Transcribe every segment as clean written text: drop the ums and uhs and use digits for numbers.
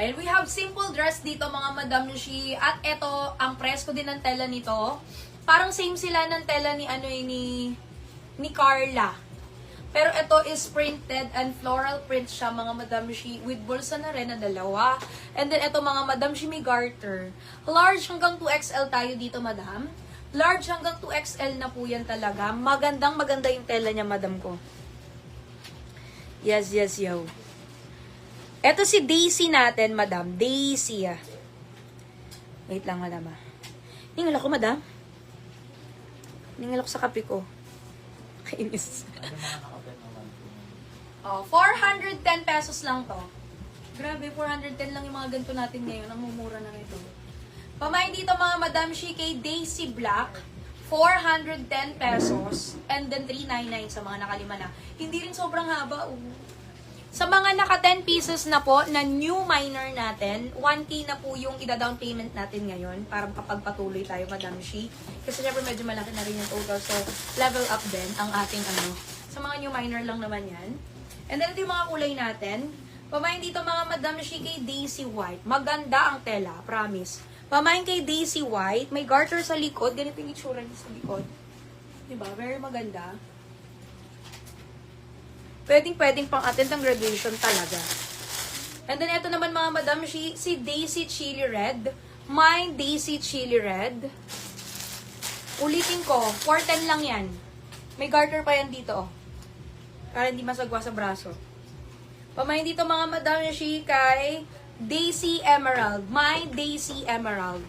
Ayan, we have simple dress dito mga Madam Shi. At ito, ang presko din ng tela nito. Parang same sila ng tela ni ni Carla. Pero ito is printed and floral print siya mga Madam Shi. With bulsa na rin na dalawa. And then ito mga Madam Shi may garter. Large hanggang 2XL tayo dito Madam. Large hanggang 2XL na po yan talaga. Magandang maganda yung tela niya Madam ko. Yes, yes, yo. Ito si Daisy natin, Madam. Daisy, ah. Wait lang, Madam, ah. Ningal ako, Madam. Ningal ako sa kape ko. Kainis. Oh, 410 pesos lang to. Grabe, 410 lang yung mga ganito natin ngayon. Ang mumura na nito. Pamain dito, mga Madam Shi, kay Daisy Black. 410 pesos. And then 399 sa mga nakalima na. Hindi rin sobrang haba, oh. Sa mga naka 10 pieces na po na new minor natin, 1K na po yung ida-down payment natin ngayon para makapagpatuloy tayo, Madam Shi. Kasi syempre medyo malaki na rin yung total. So, level up din ang ating Sa mga new minor lang naman yan. And then ito yung mga kulay natin. Pamain dito mga Madam Shi kay Daisy White. Maganda ang tela, promise. Pamain kay Daisy White. May garter sa likod. Ganito yung itsura niya sa likod. Diba? Very maganda. Pwedeng pang attend ng graduation talaga. And then, ito naman mga Madam Shi, si Daisy Chili Red. My Daisy Chili Red. Ulitin ko, 410 lang yan. May garter pa yan dito, oh. Para hindi masagwa sa braso. Pamain dito mga Madam Shi kay Daisy Emerald. My Daisy Emerald.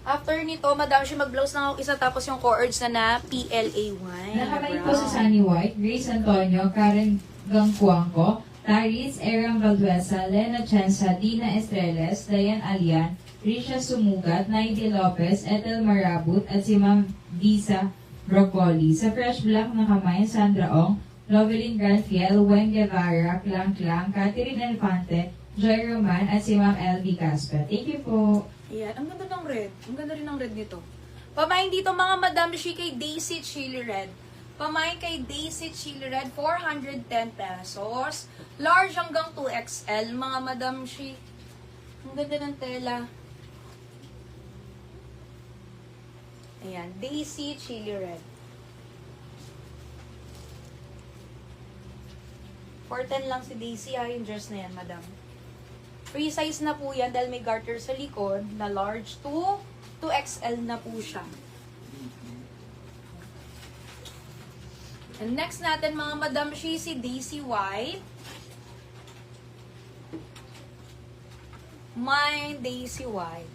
After nito, Madam Shi, mag-blouse lang ako isa tapos yung cords na PLA1. Nakamain po si Sunny White, Grace Antonio, Karen Gangcuangco, Taris, Eram Valduesa, Lena Chansa, Dina Estreles, Dayan Alian, Risha Sumugat, Naidi Lopez, Ethel Marabut, at si Ma'am Visa Broccoli. Sa Fresh Black nakamain, Sandra Ong, Lovelyn Granfiel, Wen Guevara, Klang Klang, Catherine Infante, Joy Roman, at si Ma'am LB Casper. Thank you po. Ayan, ang ganda ng red. Ang ganda rin ng red nito. Pamain dito mga Madam Shi kay Daisy Chili Red. Pamain kay Daisy Chili Red, 410 pesos. Large hanggang 2XL, mga Madam Shi. Ang ganda ng tela. Ayan, Daisy Chili Red. 410 lang si Daisy, yung dress na yan, Madam. Free size na po yan dahil may garter sa likod na large to 2XL na po siya. And next natin mga Madam Shi, si Daisy White. My Daisy White.